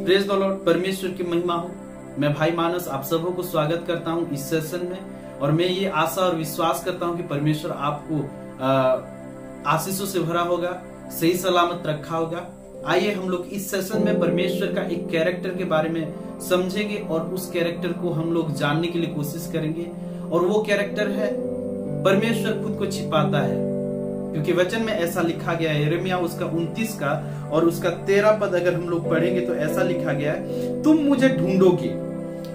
Praise the Lord, परमेश्वर की महिमा हो। मैं भाई मानस आप सबों को स्वागत करता हूं इस सेशन में, और मैं ये आशा और विश्वास करता हूं कि परमेश्वर आपको आशीषों से भरा होगा, सही सलामत रखा होगा। आइए हम लोग इस सेशन में परमेश्वर का एक कैरेक्टर के बारे में समझेंगे और उस कैरेक्टर को हम लोग जानने के लिए कोशिश करेंगे। और वो कैरेक्टर है, परमेश्वर खुद को छिपाता है, क्योंकि वचन में ऐसा लिखा गया है। यिर्मयाह उसका 29 का और उसका 13 पद अगर हम लोग पढ़ेंगे तो ऐसा लिखा गया है, तुम मुझे ढूंढोगे।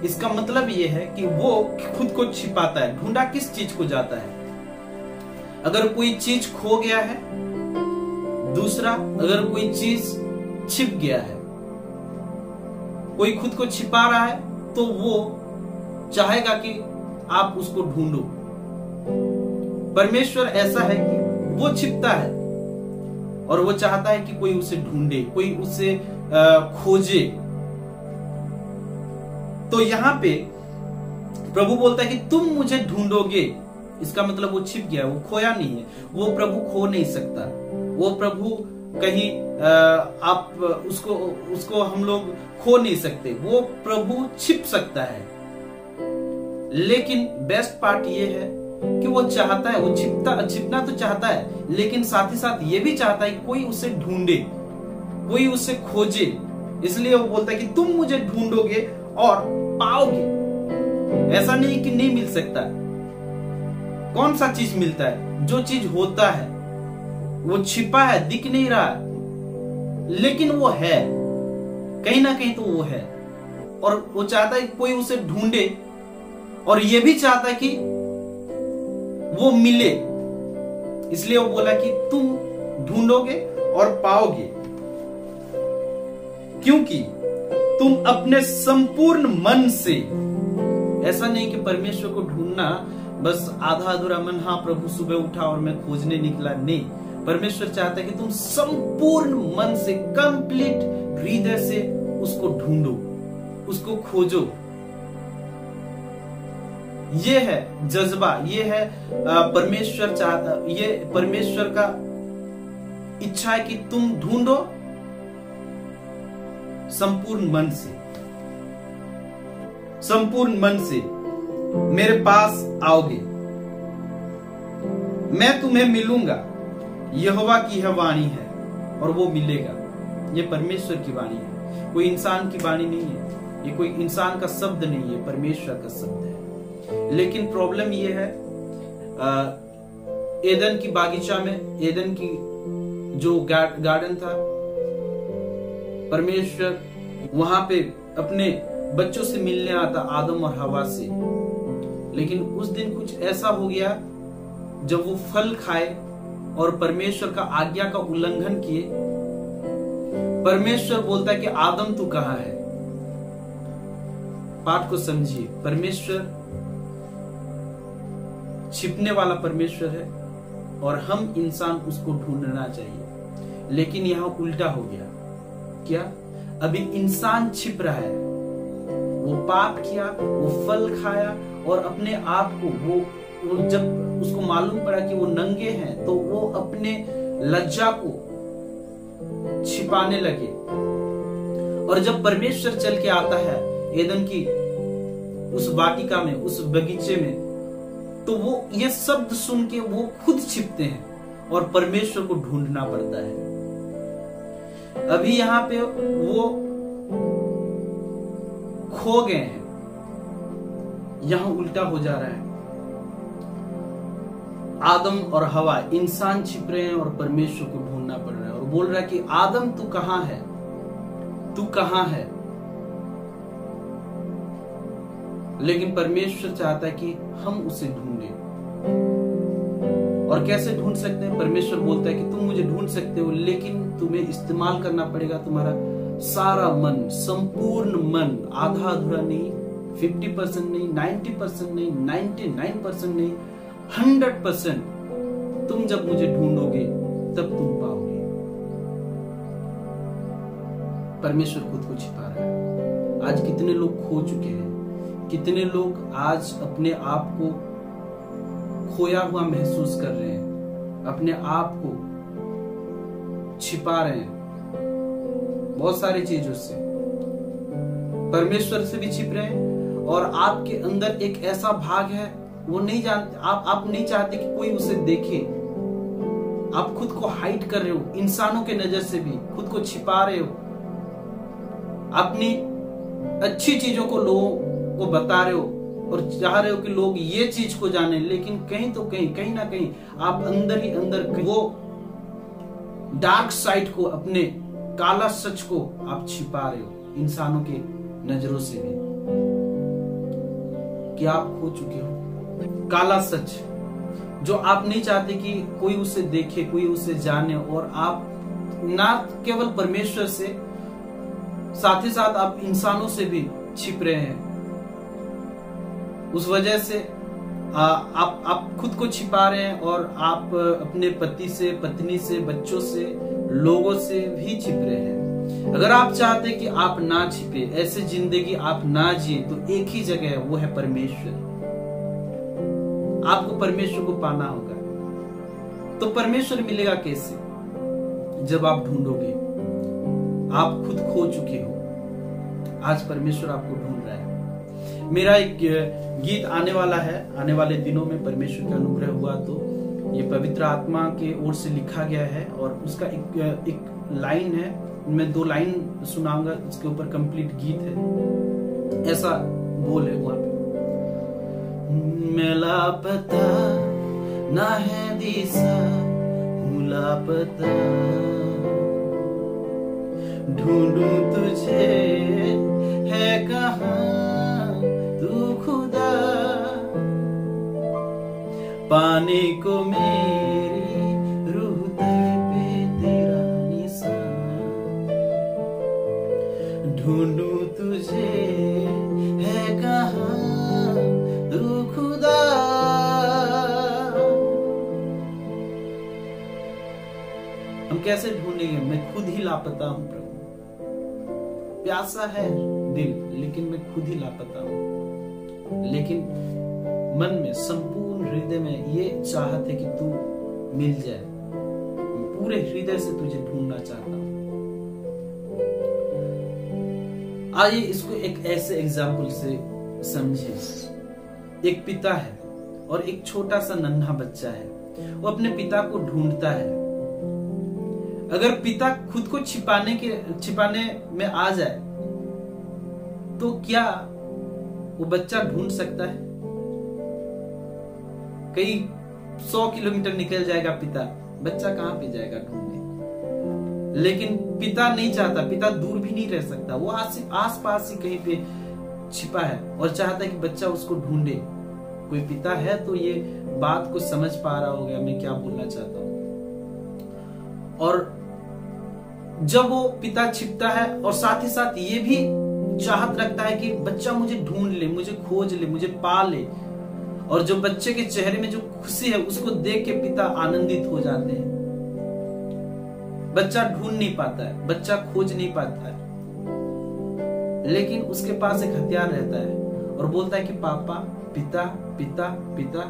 इसका मतलब ये है कि वो खुद को छिपाता है। ढूंढा किस चीज को जाता है? अगर कोई चीज खो गया है, दूसरा अगर कोई चीज छिप गया है, कोई खुद को छिपा रहा है तो वो चाहेगा कि आप उसको ढूंढो। परमेश्वर ऐसा है कि वो छिपता है और वो चाहता है कि कोई उसे ढूंढे, कोई उसे खोजे। तो यहां पे प्रभु बोलता है कि तुम मुझे ढूंढोगे। इसका मतलब वो छिप गया, वो खोया नहीं है। वो प्रभु खो नहीं सकता। वो प्रभु कहीं आप उसको हम लोग खो नहीं सकते। वो प्रभु छिप सकता है। लेकिन बेस्ट पार्ट ये है कि वो चाहता है, वो छिपना तो चाहता है, लेकिन साथ ही साथ ये भी चाहता है कि कोई उसे ढूंढे, कोई उसे खोजे। इसलिए वो बोलता है कि तुम मुझे ढूंढोगे और पाओगे। ऐसा नहीं कि नहीं मिल सकता। कौन सा चीज मिलता है? जो चीज होता है, वो छिपा है, दिख नहीं रहा, लेकिन वो है, कहीं ना कहीं तो वो है। और वो चाहता है कि कोई उसे ढूंढे, और ये भी चाहता है कि वो मिले। इसलिए वो बोला कि तुम ढूंढोगे और पाओगे, क्योंकि तुम अपने संपूर्ण मन से। ऐसा नहीं कि परमेश्वर को ढूंढना बस आधा अधूरा मन, हाँ प्रभु सुबह उठा और मैं खोजने निकला, नहीं। परमेश्वर चाहता है कि तुम संपूर्ण मन से, कंप्लीट हृदय से उसको ढूंढो, उसको खोजो। ये है जज्बा, ये है परमेश्वर चाहता, ये परमेश्वर का इच्छा है कि तुम ढूंढो संपूर्ण मन से, संपूर्ण मन से मेरे पास आओगे, मैं तुम्हें मिलूंगा। यहोवा की यह वाणी है और वो मिलेगा। ये परमेश्वर की वाणी है, कोई इंसान की वाणी नहीं है। ये कोई इंसान का शब्द नहीं है, परमेश्वर का शब्द है। लेकिन प्रॉब्लम ये है, एदन की बागीचा में, एदन की जो गार्डन था, परमेश्वर वहां पे अपने बच्चों से मिलने आता, आदम और हवा से। लेकिन उस दिन कुछ ऐसा हो गया जब वो फल खाए और परमेश्वर का आज्ञा का उल्लंघन किए। परमेश्वर बोलता है कि आदम तू कहां है? पाठ को समझिए। परमेश्वर छिपने वाला परमेश्वर है और हम इंसान उसको ढूंढना चाहिए। लेकिन यहां उल्टा हो गया। क्या? अभी इंसान छिप रहा है। वो पाप किया, वो फल खाया और अपने आप को वो जब उसको मालूम पड़ा कि वो नंगे हैं तो वो अपने लज्जा को छिपाने लगे। और जब परमेश्वर चल के आता है एदन की उस वाटिका में, उस बगीचे में, तो वो ये शब्द सुन के वो खुद छिपते हैं और परमेश्वर को ढूंढना पड़ता है। अभी यहां पे वो खो गए हैं, यहां उल्टा हो जा रहा है। आदम और हवा, इंसान छिप रहे हैं और परमेश्वर को ढूंढना पड़ रहा है। और बोल रहा है कि आदम तू कहां है? तू कहां है? लेकिन परमेश्वर चाहता है कि हम उसे ढूंढें। और कैसे ढूंढ सकते हैं? परमेश्वर बोलता है कि तुम मुझे ढूंढ सकते हो, लेकिन तुम्हें इस्तेमाल करना पड़ेगा तुम्हारा सारा मन, संपूर्ण मन, आधा अधूरा नहीं, 50% नहीं, 90% नहीं, 99% नहीं, 100%। तुम जब मुझे ढूंढोगे तब तुम पाओगे। परमेश्वर खुद को छिपा रहा है। आज कितने लोग खो चुके हैं, कितने लोग आज अपने आप को खोया हुआ महसूस कर रहे हैं, अपने आप को छिपा रहे हैं बहुत सारी चीजों से। परमेश्वर से भी छिप रहे हैं और आपके अंदर एक ऐसा भाग है, वो नहीं जानते, आप नहीं चाहते कि कोई उसे देखे। आप खुद को हाइड कर रहे हो, इंसानों के नजर से भी खुद को छिपा रहे हो, अपनी अच्छी चीजों को लोगों को बता रहे हो और चाह रहे हो कि लोग ये चीज को जाने, लेकिन कहीं तो कहीं ना कहीं आप अंदर ही अंदर वो डार्क साइड को, अपने काला सच को आप छिपा रहे हो इंसानों के नजरों से भी, कि आप खो चुके हो। काला सच जो आप नहीं चाहते कि कोई उसे देखे, कोई उसे जाने, और आप ना केवल परमेश्वर से, साथ ही साथ आप इंसानों से भी छिप रहे हैं। उस वजह से आप खुद को छिपा रहे हैं और आप अपने पति से, पत्नी से, बच्चों से, लोगों से भी छिप रहे हैं। अगर आप चाहते कि आप ना छिपे, ऐसे जिंदगी आप ना जिए, तो एक ही जगह है, वो है परमेश्वर। आपको परमेश्वर को पाना होगा। तो परमेश्वर मिलेगा कैसे? जब आप ढूंढोगे। आप खुद खो चुके हो, आज परमेश्वर आपको ढूंढ रहा है। मेरा एक गीत आने वाला है, आने वाले दिनों में परमेश्वर का अनुग्रह हुआ तो ये पवित्र आत्मा के ओर से लिखा गया है, और उसका एक लाइन है, मैं 2 लाइन सुनाऊंगा, इसके ऊपर कंप्लीट गीत है। ऐसा बोल है वहां पे, मैं लापता ना है दिशा, हूँ लापता, ढूंढूं तुझे है कहाँ तू खुदा, पाने को मेरी रूह तड़पे तेरा निशान, ढूंढूं तुझे है कहाँ तू खुदा। हम कैसे ढूंढेंगे? मैं खुद ही लापता हूं प्रभु, प्यासा है दिल, लेकिन मैं खुद ही लापता हूं। लेकिन मन में, संपूर्ण हृदय में ये चाहत है कि तू मिल जाए, पूरे हृदय से तुझे ढूंढना चाहता हूं। आइए इसको एक ऐसे एग्जाम्पल से समझे। एक पिता है और एक छोटा सा नन्हा बच्चा है, वो अपने पिता को ढूंढता है। अगर पिता खुद को छिपाने में आ जाए तो क्या वो बच्चा ढूंढ सकता है? कई 100 किलोमीटर निकल जाएगा पिता, बच्चा कहां पे जाएगा ढूंढने? लेकिन पिता नहीं चाहता, पिता दूर भी नहीं रह सकता, वो आस पास ही कहीं पे छिपा है और चाहता है कि बच्चा उसको ढूंढे। कोई पिता है तो ये बात को समझ पा रहा होगा मैं क्या बोलना चाहता हूं। और जब वो पिता छिपता है और साथ ही साथ ये भी चाहत रखता है कि बच्चा मुझे ढूंढ ले, मुझे खोज ले, मुझे पा ले, और जो बच्चे के चेहरे में जो खुशी है उसको देख के पिता आनंदित हो जाते हैं। बच्चा ढूंढ नहीं पाता है, बच्चा खोज नहीं पाता है, लेकिन उसके पास एक हथियार रहता है और बोलता है कि पापा, पिता, पिता, पिता।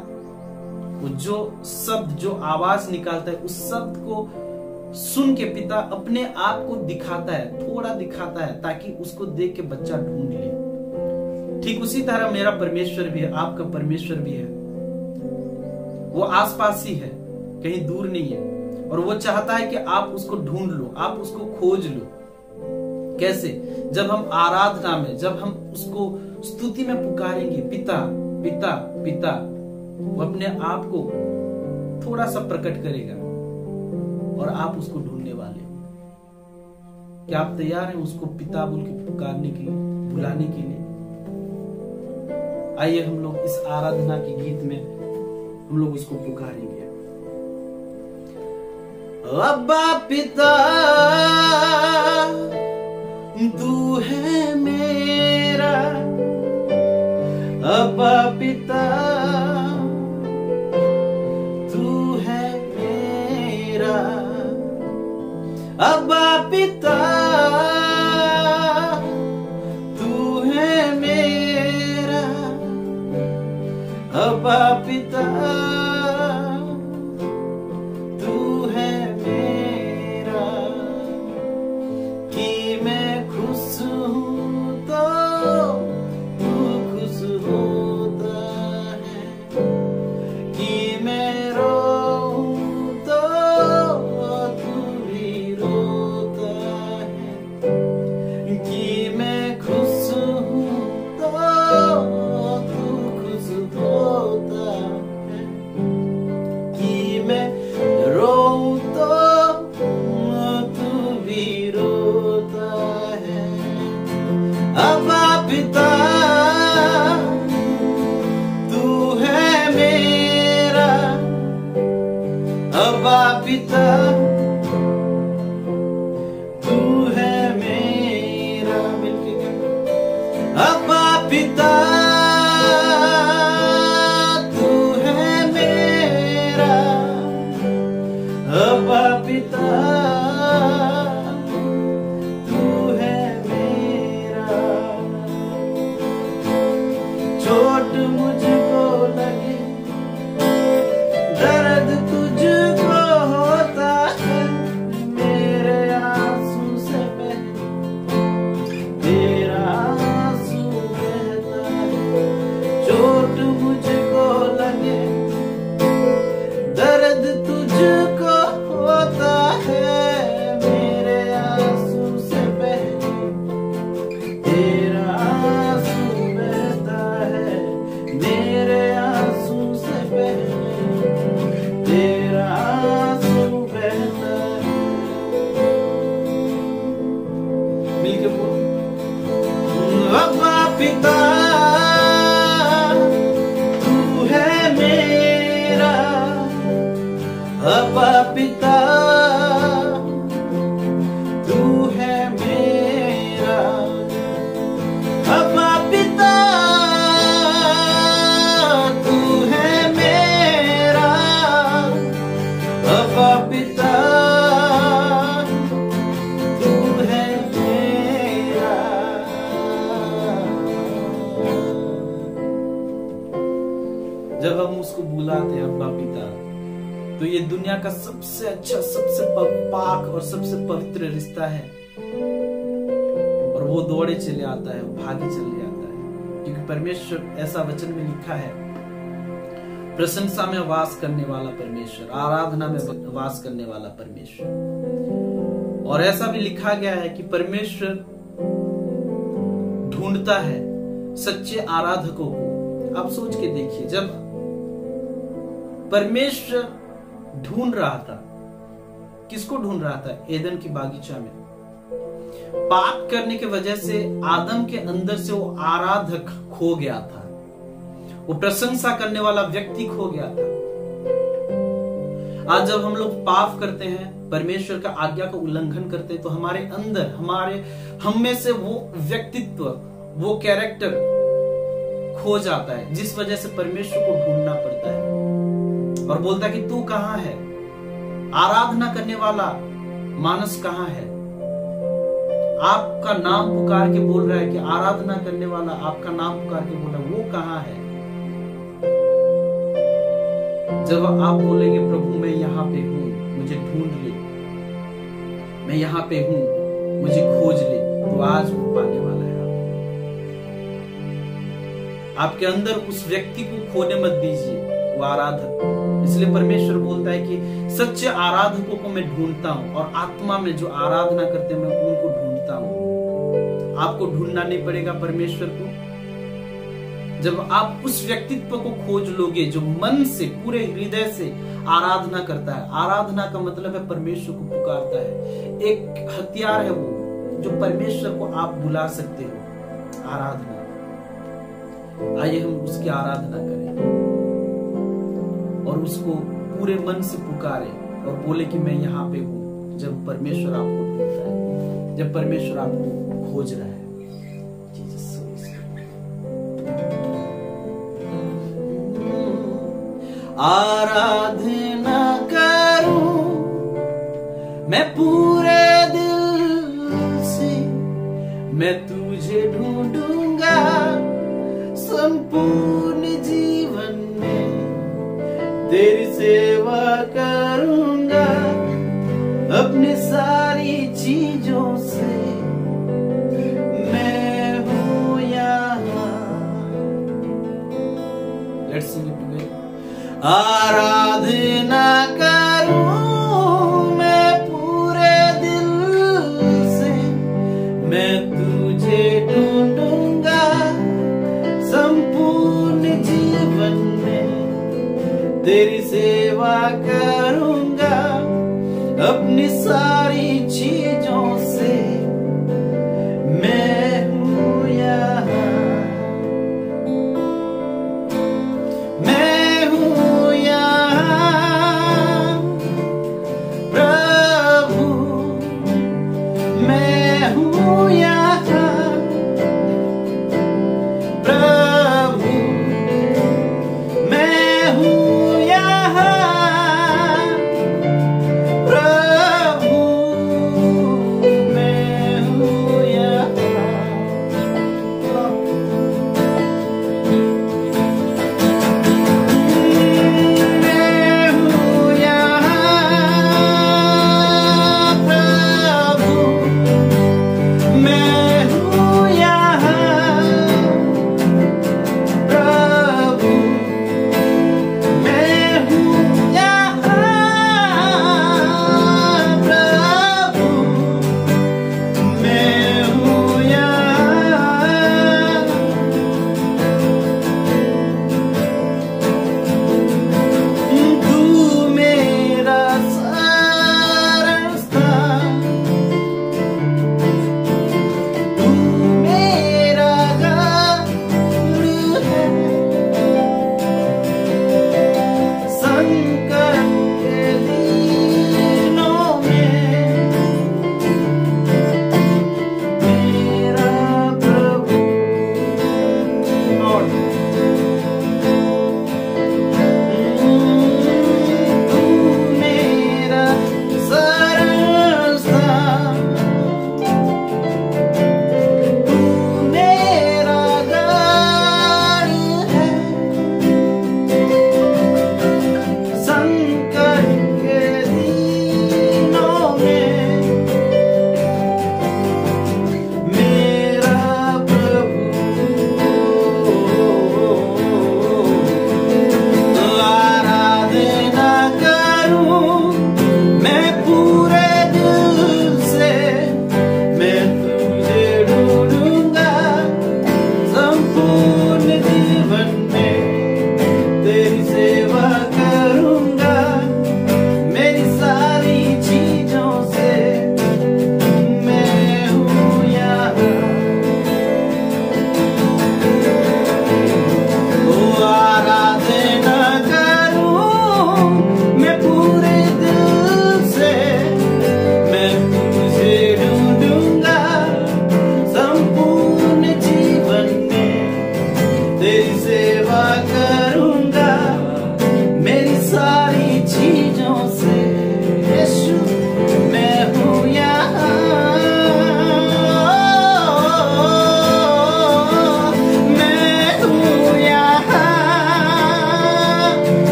वो जो शब्द, जो आवाज निकालता है, उस शब्द को सुन के पिता अपने आप को दिखाता है, थोड़ा दिखाता है, ताकि उसको देख के बच्चा ढूंढ ले। ठीक उसी तरह मेरा परमेश्वर भी है, आपका परमेश्वर भी है। वो आसपास ही है, कहीं दूर नहीं है, और वो चाहता है कि आप उसको ढूंढ लो, आप उसको खोज लो। कैसे? जब हम आराधना में, जब हम उसको स्तुति में पुकारेंगे, पिता, पिता, पिता, वो अपने आप को थोड़ा सा प्रकट करेगा और आप उसको ढूंढने वाले हो। क्या आप तैयार हैं उसको पिता बोल के पुकारने के लिए, बुलाने के लिए? आइए हम लोग इस आराधना के गीत में हम लोग उसको पुकारेंगे। अब्बा पिता, तू है मेरा, अब्बा पिता, तू है मेरा, अब्बा पिता, तू है मेरा, अब्बा पिता, तू है मेरा, कि मैं खुश हूं तो पिता तू है मेरा, मिलके क्या, अब्बा पिता तू है मेरा, अब्बा पिता तू है मेरा। चोट मुझको लगे, दर्द तुझको होता है, मेरे आंसू से पहले तेरा आंसू बहता है। चोट मुझको लगे, दर्द तुझको होता है, मेरे आंसू से पहले तेरा आंसू बहता है, मेरे आंसू से पहले तेरा आंसू बहता है। मिलके बोलो, अब्बा पिता तू है मेरा, अब्बा पिता तू है मेरा, अब्बा पिता तू है मेरा, अब्बा पिता तू है मेरा। जब हम उसको बुलाते हैं अब्बा पिता, तो ये दुनिया का सबसे अच्छा, सबसे पाक और सबसे पवित्र रिश्ता है। और वो दौड़े चले आता है, वो भागे चले आता है, क्योंकि परमेश्वर ऐसा वचन में लिखा है, प्रशंसा में वास करने वाला परमेश्वर, आराधना में वास करने वाला परमेश्वर। और ऐसा भी लिखा गया है कि परमेश्वर ढूंढता है सच्चे आराधकों को। आप सोच के देखिए, जब परमेश्वर ढूंढ रहा था, किसको ढूंढ रहा था? एदन की बागीचा में पाप करने की वजह से आदम के अंदर से वो आराधक खो गया था, वो प्रशंसा करने वाला व्यक्ति खो गया था। आज जब हम लोग पाप करते हैं, परमेश्वर का आज्ञा का उल्लंघन करते हैं, तो हमारे अंदर, हम में से वो व्यक्तित्व, वो कैरेक्टर खो जाता है, जिस वजह से परमेश्वर को ढूंढना पड़ता है और बोलता है कि तू कहां है? आराधना करने वाला मानस कहां है? आपका नाम पुकार के बोल रहा है कि आराधना करने वाला आपका नाम पुकार के बोल रहा है, वो कहां है? जब आप बोलेंगे प्रभु मैं यहाँ पे हूं, मुझे ढूंढ ले, मैं यहाँ पे हूं, मुझे खोज ले, तो आज वो पाने वाला है। आपके अंदर उस व्यक्ति को खोने मत दीजिए, वो आराधक। इसलिए परमेश्वर बोलता है कि सच्चे आराधकों को मैं ढूंढता हूं, और आत्मा में जो आराधना करते हैं मैं उनको ढूंढता हूं। आपको ढूंढना नहीं पड़ेगा परमेश्वर को। जब आप उस व्यक्तित्व को खोज लोगे जो मन से, पूरे हृदय से आराधना करता है। आराधना का मतलब है परमेश्वर को पुकारता है। एक हथियार है वो, जो परमेश्वर को आप बुला सकते हो, आराधना। आइए हम उसकी आराधना करें और उसको पूरे मन से पुकारे और बोले कि मैं यहाँ पे हूं। जब परमेश्वर आपको ढूंढता है, जब परमेश्वर आपको खोज रहा है। आराधना करूं मैं पूरे दिल से, मैं तुझे ढूंढूंगा संपूर्ण जीवन में, तेरी सेवा करूंगा अपनी सारी चीजों से। मैं हूं यहाँ। Let's sing it together. आराधना करूं मैं पूरे दिल से, मैं तुझे ढूंढूंगा संपूर्ण जीवन में, तेरी सेवा करूंगा अपनी सारी चीजों से। मैं हूं यहाँ, मैं हूं यहाँ,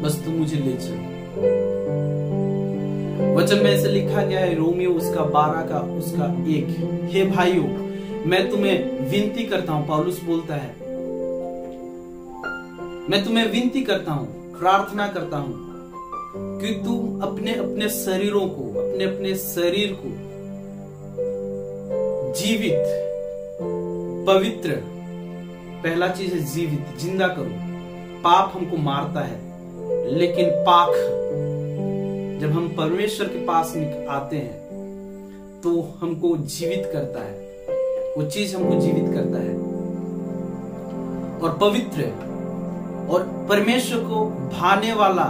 बस तू मुझे ले चल। वचन में ऐसे लिखा गया है, रोमियो उसका 12 का उसका 1, हे भाइयों मैं तुम्हें विनती करता हूं, पौलुस बोलता है, मैं तुम्हें विनती करता हूं, प्रार्थना करता हूं कि तुम अपने अपने शरीरों को, अपने अपने शरीर को जीवित, पवित्र, पहला चीज है जीवित, जिंदा करो। पाप हमको मारता है, लेकिन पाक जब हम परमेश्वर के पास आते हैं तो हमको जीवित करता है, वो चीज हमको जीवित करता है और पवित्र और परमेश्वर को भाने वाला,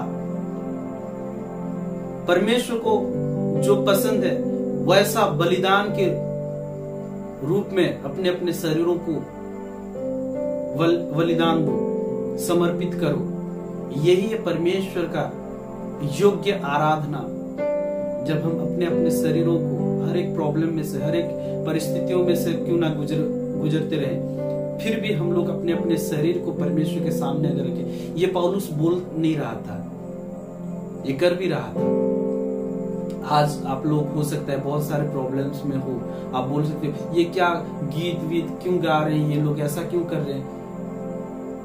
परमेश्वर को जो पसंद है वैसा बलिदान के रूप में अपने अपने शरीरों को बलिदान दो, समर्पित करो। यही है परमेश्वर का योग्य आराधना। जब हम अपने अपने शरीरों को हर एक प्रॉब्लम में से, हर एक परिस्थितियों में से क्यों ना गुजरते रहे, फिर भी हम लोग अपने अपने शरीर को परमेश्वर के सामने अगर रखें। ये पौलुस बोल नहीं रहा था, ये कर भी रहा था। आज आप लोग हो सकता है बहुत सारे प्रॉब्लम्स में हो, आप बोल सकते हो ये क्या गीत वीत क्यों गा रहे हैं, ये लोग ऐसा क्यों कर रहे हैं।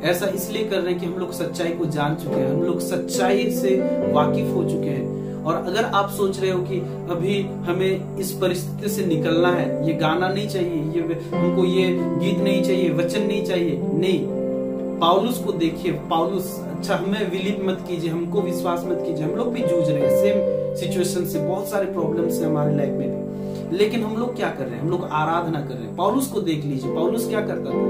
ऐसा इसलिए कर रहे हैं कि हम लोग सच्चाई को जान चुके हैं, हम लोग सच्चाई से वाकिफ हो चुके हैं। और अगर आप सोच रहे हो कि अभी हमें इस परिस्थिति से निकलना है, ये गाना नहीं चाहिए, ये हमको ये गीत नहीं चाहिए, वचन नहीं चाहिए, नहीं, पौलुस को देखिए। पौलुस, अच्छा हमें विलिप मत कीजिए, हमको विश्वास मत कीजिए, हम लोग भी जूझ रहे हैं सेम सिचुएशन से, बहुत सारे प्रॉब्लम्स है हमारे लाइफ में भी, लेकिन हम लोग क्या कर रहे हैं, हम लोग आराधना कर रहे हैं। पौलुस को देख लीजिए, पौलुस क्या करता था,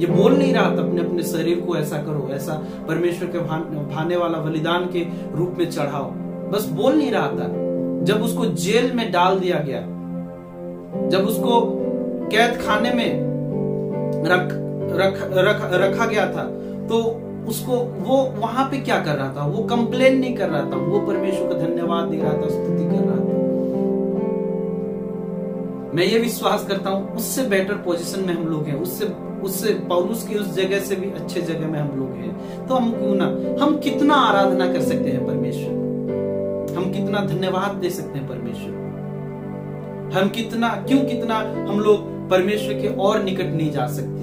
ये बोल नहीं रहा था अपने अपने शरीर को ऐसा करो, ऐसा परमेश्वर के भाने वाला बलिदान के रूप में चढ़ाओ, बस बोल नहीं रहा था। जब उसको जेल में डाल दिया गया, जब उसको कैद खाने में रखा गया था, तो उसको वो वहां पे क्या कर रहा था, वो कंप्लेन नहीं कर रहा था, वो परमेश्वर को धन्यवाद दे रहा था, स्तुति कर रहा था। मैं ये विश्वास करता हूं उससे बेटर पोजीशन में हम लोग हैं, उससे पौलुस की उस जगह से भी अच्छे जगह में हम लोग हैं। तो हम क्यों ना, हम कितना आराधना कर सकते हैं परमेश्वर, हम कितना धन्यवाद दे सकते हैं परमेश्वर, हम कितना हम लोग परमेश्वर के और निकट नहीं जा सकते।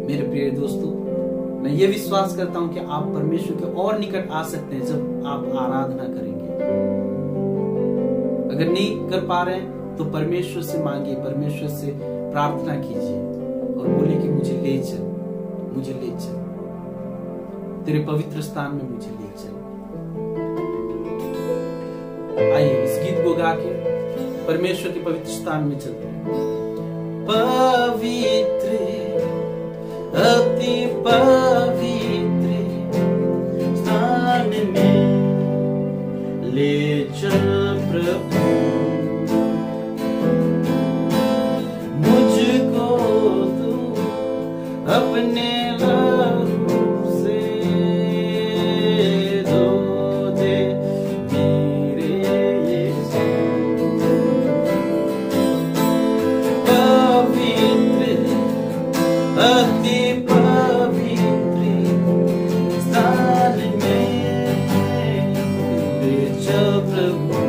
मेरे प्रिय दोस्तों, मैं ये विश्वास करता हूं कि आप परमेश्वर के और निकट आ सकते हैं जब आप आराधना करेंगे। अगर नहीं कर पा रहे हैं तो परमेश्वर से मांगिए, परमेश्वर से प्रार्थना कीजिए और बोलिए कि मुझे ले चल, मुझे ले चल, तेरे पवित्र स्थान में मुझे ले चल। आइए इस गीत को गा के परमेश्वर के पवित्र स्थान में चलते हैं। पवित्र, अति पवित्र स्थान में ले चल प्रभु, मुझको तू अपने लहू से धो दे मेरे यीशु। पवित्र, अति पवित्र स्थान में ले चल प्रभु,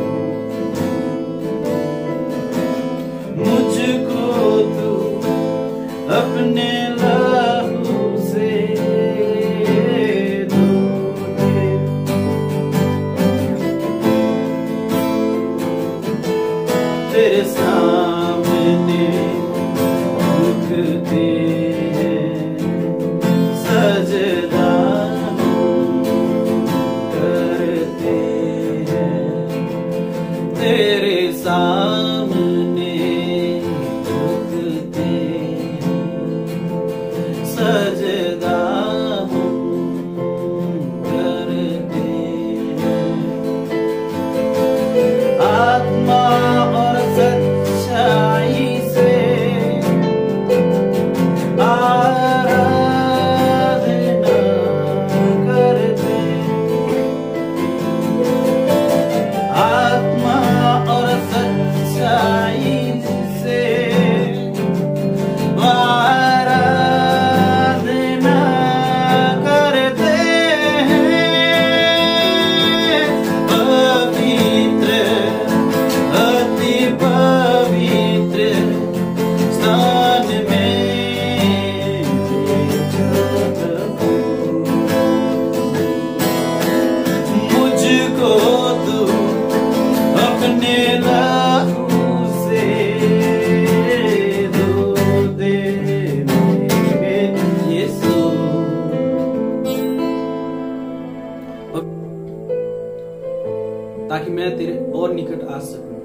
ताकि मैं तेरे और निकट आ सकूं।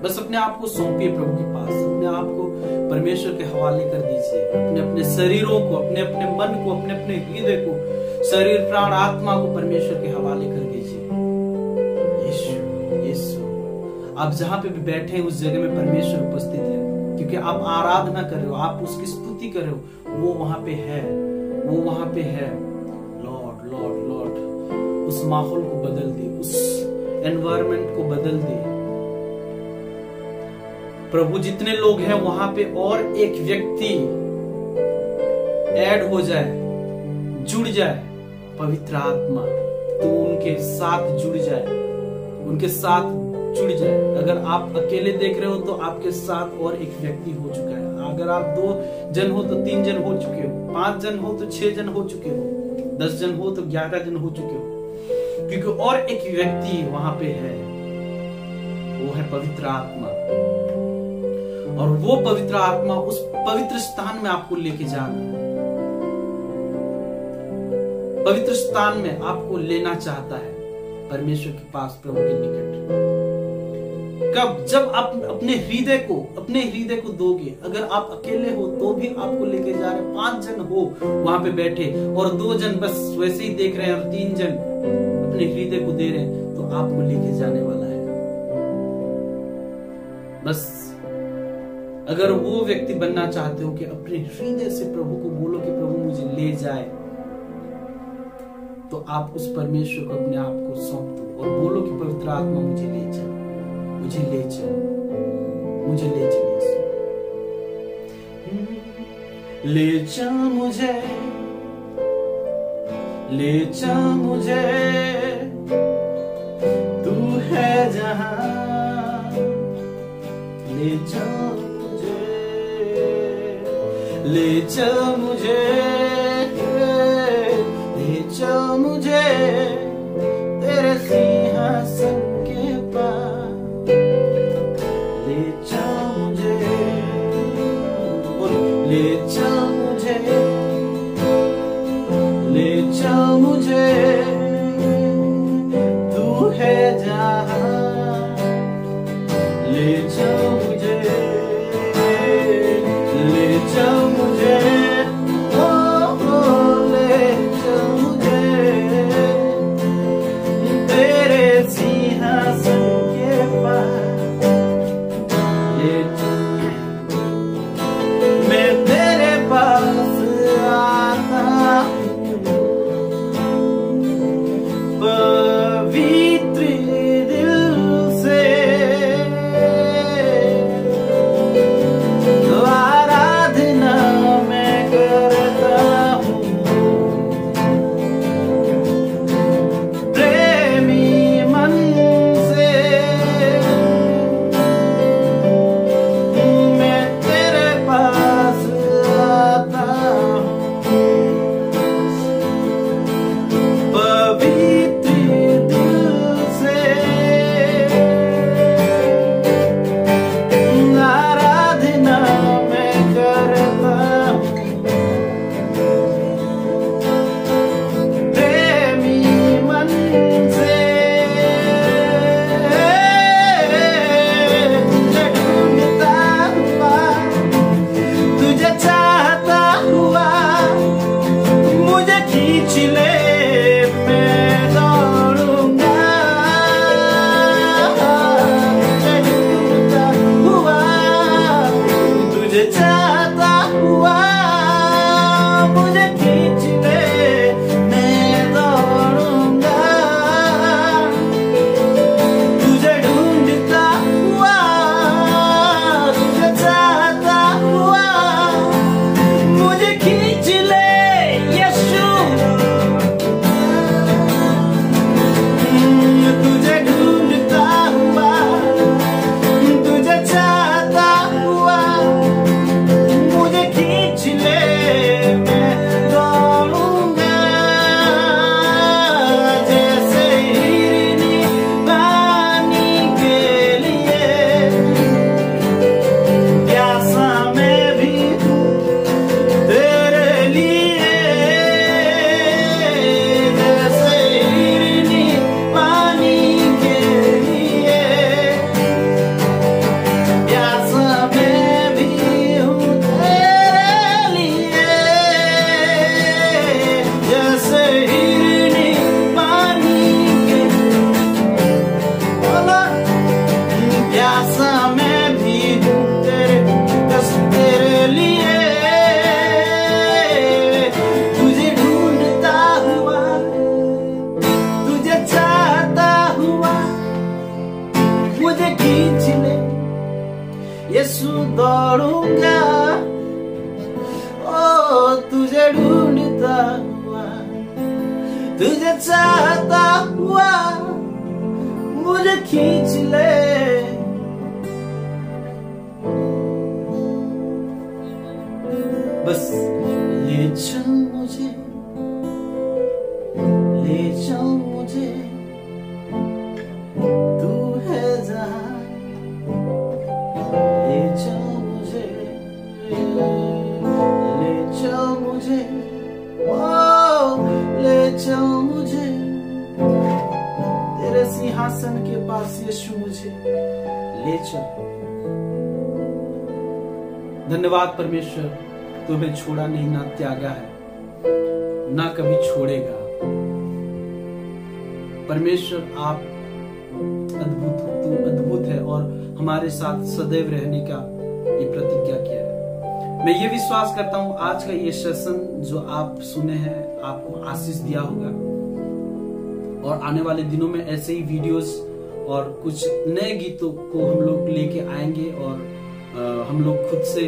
बस अपने आप को सौंपिए प्रभु के पास, अपने आप को परमेश्वर के हवाले कर दीजिए। अपने अपने शरीरों को, अपने अपने मन को, अपने अपने हृदय को, शरीर प्राण आत्मा को परमेश्वर के हवाले कर दीजिए। यीशु यीशु, आप जहां पे भी बैठे हैं उस जगह में परमेश्वर उपस्थित है, क्योंकि आप आराधना कर रहे हो, आप उसकी स्तुति कर रहे हो। वो वहां पे है, वो वहां पे है। लॉर्ड लॉर्ड लॉर्ड, उस माहौल को बदल दे, उस एनवायरमेंट को बदल दे प्रभु। जितने लोग हैं वहां पे और एक व्यक्ति ऐड हो जाए, जुड़ जाए, पवित्र आत्मा तो उनके साथ जुड़ जाए, उनके साथ जुड़ जाए। अगर आप अकेले देख रहे हो तो आपके साथ और एक व्यक्ति हो चुका है। अगर आप 2 जन हो तो 3 जन हो चुके हो, 5 जन हो तो 6 जन हो चुके हो, 10 जन हो तो 11 जन हो चुके हो, क्योंकि और एक व्यक्ति वहां पे है, वो है पवित्र आत्मा। और वो पवित्र आत्मा उस पवित्र स्थान में आपको लेके जा रहा है, पवित्र स्थान में आपको लेना चाहता है परमेश्वर के पास, प्रभु के निकट। कब? जब आप अपने हृदय को दोगे। अगर आप अकेले हो तो भी आपको लेके जा रहे हैं। 5 जन हो वहां पे बैठे और 2 जन बस वैसे ही देख रहे हैं और 3 जन अपने हृदय को दे रहे हैं, तो आपको लेके जाने वाला है। बस अगर वो व्यक्ति बनना चाहते हो कि अपने हृदय से प्रभु को बोलो कि प्रभु मुझे ले जाए, तो आप उस परमेश्वर को अपने आप को सौंप दो और बोलो कि पवित्र आत्मा मुझे ले चल, मुझे ले चल, मुझे ले चल। ले चल मुझे, ले चल मुझे, तू है जहां, ले चल मुझे, ले चल मुझे, ले चल मुझे तेरे सिंहासन के पास, ले चल मुझे, ले चल मुझे, ले चल मुझे, तू है जहां, ले चल मुझे, ले चल मुझे, ले चल मुझे तेरे सिंहासन के पास, ले चल, मैं तेरे पास आता हूँ, आंसू दौड़ूंगा, ओ तुझे ढूंढता हुआ, तुझे चाहता हुआ मुझे खींच ले। बस ले चल मुझे, ले चल मुझे, तू है जहां, ले चल मुझे, ले चल मुझे, ओ ले चल मुझे तेरे सिंहासन के पास यीशु, मुझे ले चल। धन्यवाद परमेश्वर, तुम्हें छोड़ा नहीं, ना त्यागा है, ना कभी छोड़ेगा। परमेश्वर आप अद्भुत हो, तुम अद्भुत है और हमारे साथ सदैव रहने का ये प्रतिज्ञा किया है। मैं ये विश्वास करता हूं आज का ये सेशन जो आप सुने हैं आपको आशीष दिया होगा, और आने वाले दिनों में ऐसे ही वीडियोस और कुछ नए गीतों को हम लोग लेके आएंगे, और हम लोग खुद से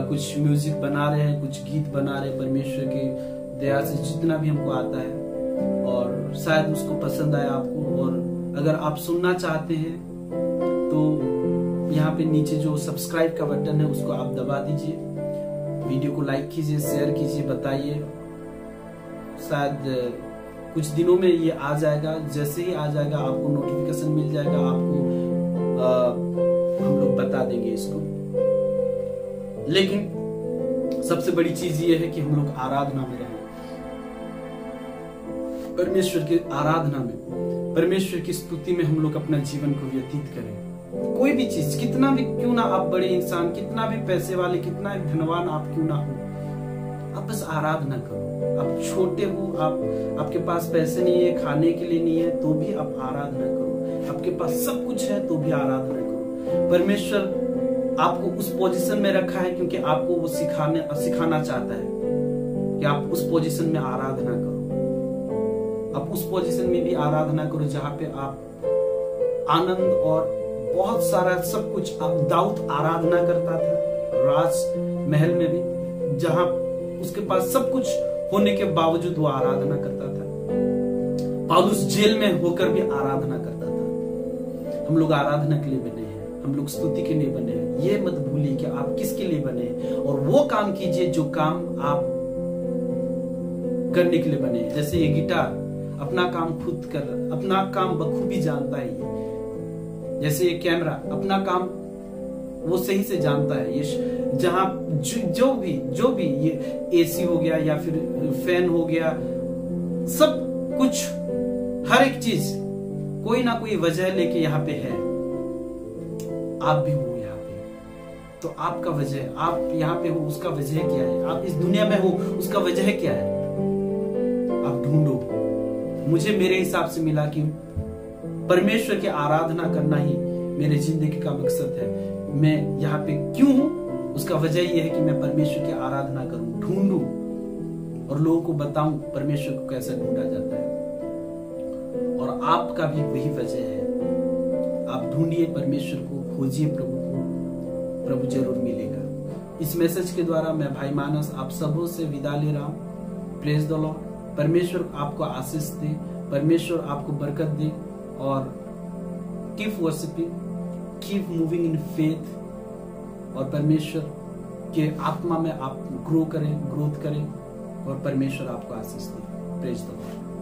कुछ म्यूजिक बना रहे हैं, कुछ गीत बना रहे हैं परमेश्वर की दया से जितना भी हमको आता है, और शायद उसको पसंद आए आपको। और अगर आप सुनना चाहते हैं तो यहाँ पे नीचे जो सब्सक्राइब का बटन है उसको आप दबा दीजिए, वीडियो को लाइक कीजिए, शेयर कीजिए, बताइए। शायद कुछ दिनों में ये आ जाएगा, जैसे ही आ जाएगा आपको नोटिफिकेशन मिल जाएगा, आपको हम लोग बता देंगे इसको। लेकिन सबसे बड़ी चीज ये है कि हम लोग आराधना में रहें, परमेश्वर की आराधना में, परमेश्वर की स्तुति में हम लोग अपना जीवन को व्यतीत करें। कोई भी चीज, कितना भी क्यों ना आप बड़े इंसान, कितना भी पैसे वाले, कितना भी धनवान आप क्यों ना हो, आप बस आराधना करो। आप छोटे हो, आपके पास पैसे नहीं है, खाने के लिए नहीं है, तो भी आप आराधना करो। आपके पास सब कुछ है तो भी आराधना करो। परमेश्वर आपको उस पोजीशन में रखा है क्योंकि आपको वो सिखाना चाहता है कि आप उस पोजीशन में आराधना करो। आप उस पोजीशन में भी आराधना करो जहां पे आप आनंद और बहुत सारा सब कुछ। दाऊद आराधना करता था राज महल में भी, जहां उसके पास सब कुछ होने के बावजूद वो आराधना करता था। पौलुस जेल में होकर भी आराधना करता था। हम लोग आराधना के लिए बने हैं, हम लोग स्तुति के लिए बने हैं। ये मत भूलिए कि आप किसके लिए बने हैं, और वो काम कीजिए जो काम आप करने के लिए बने हैं। जैसे ये गिटार अपना काम खुद कर, अपना काम बखूबी जानता है ये। जैसे ये कैमरा अपना काम वो सही से जानता है। ये जहां जो भी ये एसी हो गया या फिर फैन हो गया, सब कुछ, हर एक चीज कोई ना कोई वजह लेके यहाँ पे है। आप भी हो यहाँ पे, तो आपका वजह, आप यहाँ पे हो उसका वजह क्या है? आप इस दुनिया में हो उसका वजह क्या है? आप ढूंढो। मुझे मेरे हिसाब से मिला कि परमेश्वर की आराधना करना ही मेरे जिंदगी का मकसद है। मैं यहाँ पे क्यों हूं उसका वजह यह है कि मैं परमेश्वर की आराधना करूं, ढूंढूं और लोगों को बताऊं परमेश्वर को कैसे ढूंढा जाता है। और आपका भी वही वजह है। आप ढूंढिए परमेश्वर को, खोजिए प्रभु को, प्रभु जरूर मिलेगा। इस मैसेज के द्वारा मैं भाई मानस आप सबों से विदा ले रहा हूं। Praise the Lord. परमेश्वर आपको आशीष दे, परमेश्वर आपको बरकत दे, और keep worshipping, keep moving in faith, और परमेश्वर के आत्मा में आप ग्रोथ करें, और परमेश्वर आपको आशीष दे। Praise the Lord.